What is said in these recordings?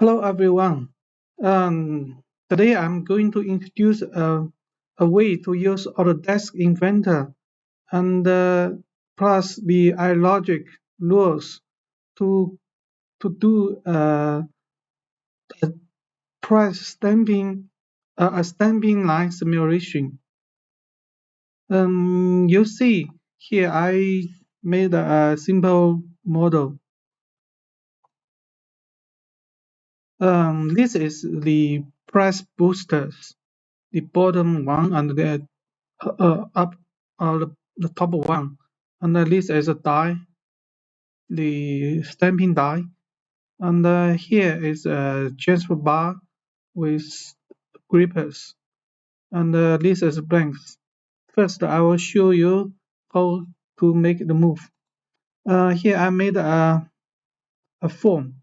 Hello everyone. Today I'm going to introduce a way to use autodesk inventor and plus the iLogic rules to do a price stamping a stamping line simulation. You see here I made a simple model. This is the price boosters, the bottom one and the up the top one, and this is a die, the stamping die, and here is a transfer bar with grippers, and this is blanks. First, I will show you how to make the move. Here I made a form.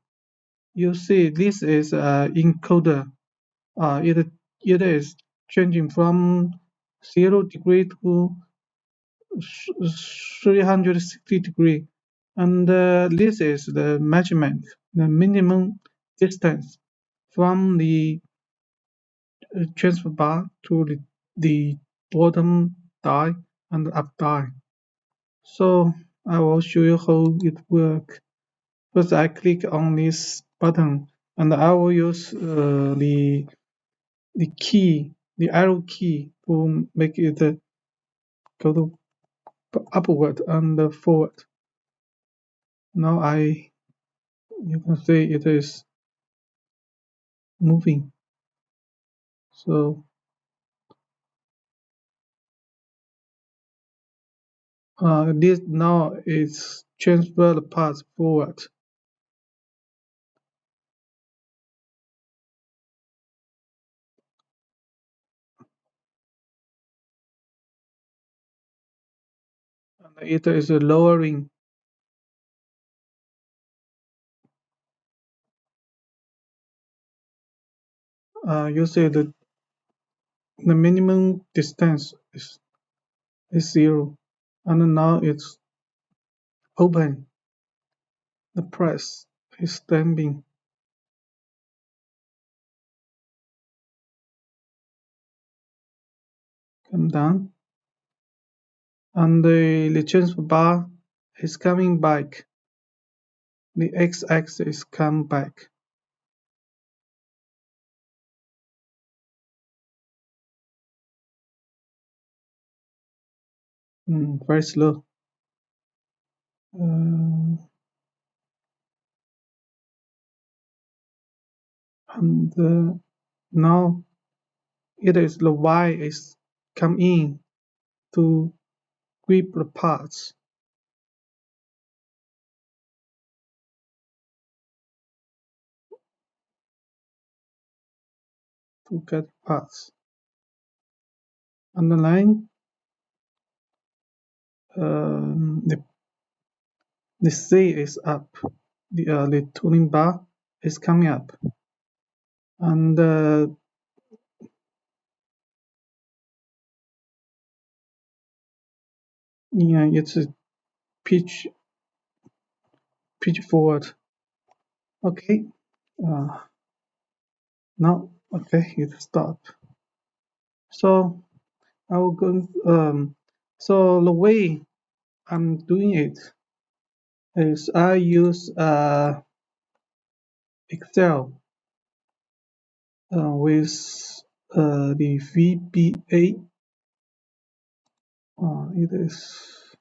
You see, this is encoder. It is changing from 0 degree to 360 degree, and this is the measurement, the minimum distance from the transfer bar to the bottom die and up die. So I will show you how it works. First I click on this button and I will use the key, the arrow key, to make it go to upward and forward. Now you can see it is moving. So this now is transfer the parts forward. And it is lowering. You see the minimum distance is 0, and now it's open. The press is stamping. Come down, and the transfer bar is coming back. The x-axis come back. Very slow. And now it is the Y is come in to grip the parts. To get parts. Underline the C is up. The tuning bar is coming up, and it's a pitch forward. Okay. Now okay, it stopped. So I will go. So the way I'm doing it is I use Excel with the VBA. It is,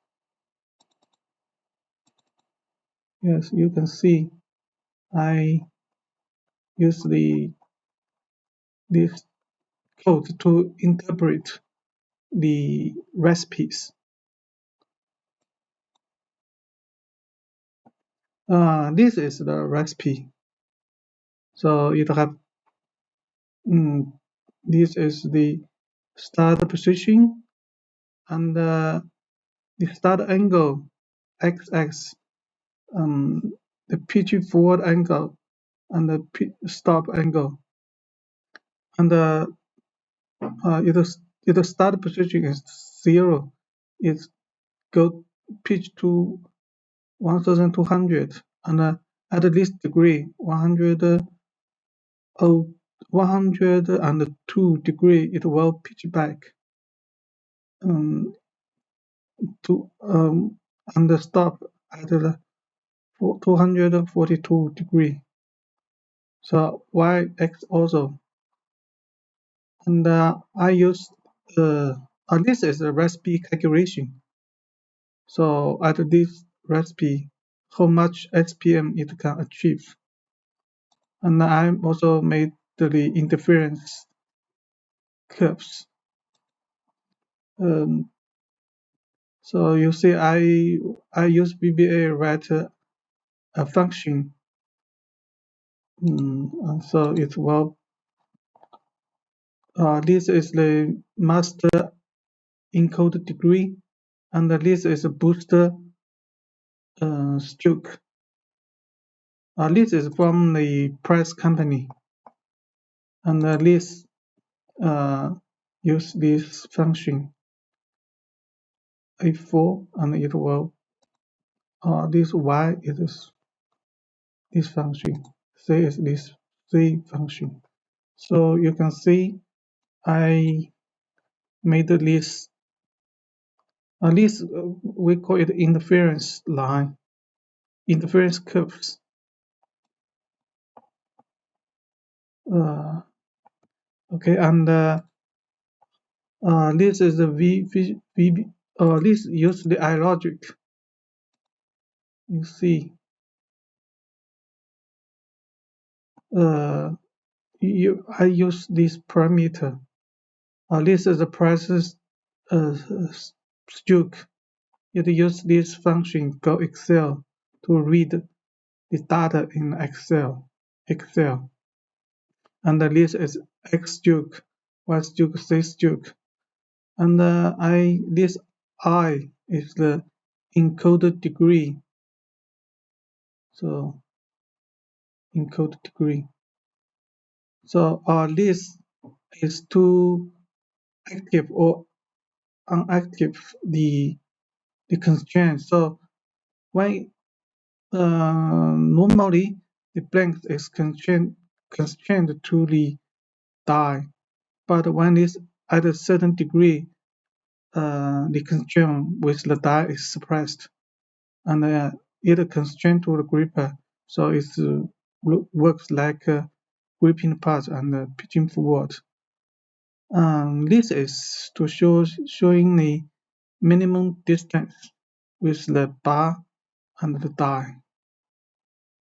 yes, you can see I use this code to interpret the recipes. This is the recipe. So it have this is the start position and the start angle XX, the pitch forward angle and the stop angle, and it start position is 0. It go pitch to 1200 and at this degree 100 102 degree, it will pitch back um, to and stop at the 242 degree. So y x also, and I use this is a recipe calculation. So at this recipe, how much SPM it can achieve, and I also made the interference curves. Um, so you see, I use VBA write a function, and so it will. This is the master encode degree, and this is a booster stroke. This is from the press company, and this use this function a4, and it will this y is this function, c is this c function. So you can see I made this this we call it interference line, interference curves. Okay, and this is the this use the iLogic. You see, I use this parameter. This is the process stroke. It uses this function called Excel to read the data in Excel. And this is X stroke, Y stroke, Z stroke. And this I is the encoded degree. So encoded degree. So this is to active or unactive the constraint. So when normally the blank is constrained to the die, but when it's at a certain degree, the constraint with the die is suppressed, and it constrained to the gripper, so it works like a gripping part and pitching forward. This is to showing the minimum distance with the bar and the die.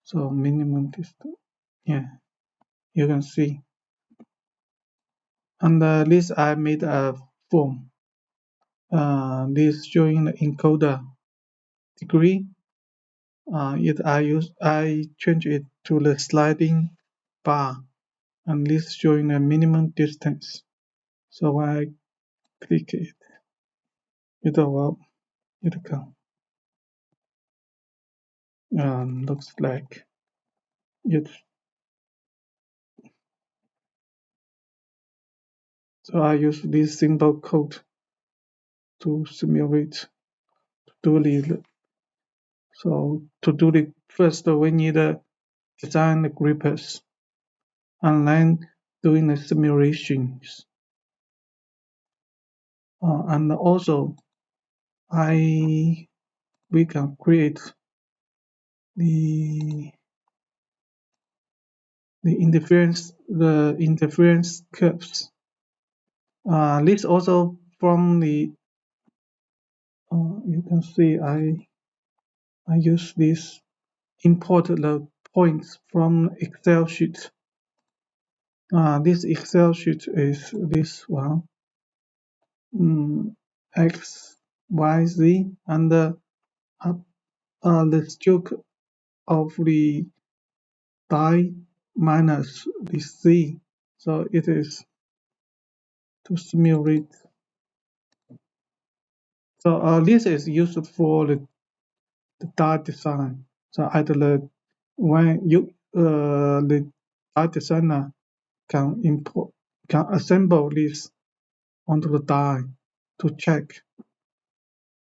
So minimum distance, yeah, you can see. And this I made a form. This showing the encoder degree. I change it to the sliding bar, and this showing the minimum distance. So I click it. It will come. Looks like it. So I use this symbol code to simulate to do the. So to do the first, we need to design the grippers, and then doing the simulations. And also, we can create the interference curves. This also from the you can see I use this import the points from Excel sheet. This Excel sheet is this one, X, Y, Z, and the stroke of the die minus the C. So it is to simulate. So this is used for the die design. So when you the die designer can assemble this onto the die to check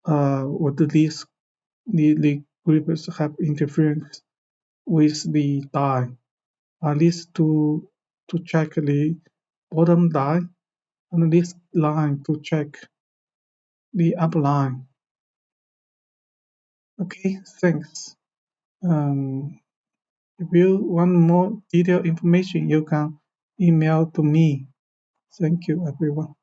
whether the grippers have interference with the die. These two to check the bottom die, and this line to check the up line. Okay, thanks. If you want more detailed information, you can email to me. Thank you, everyone.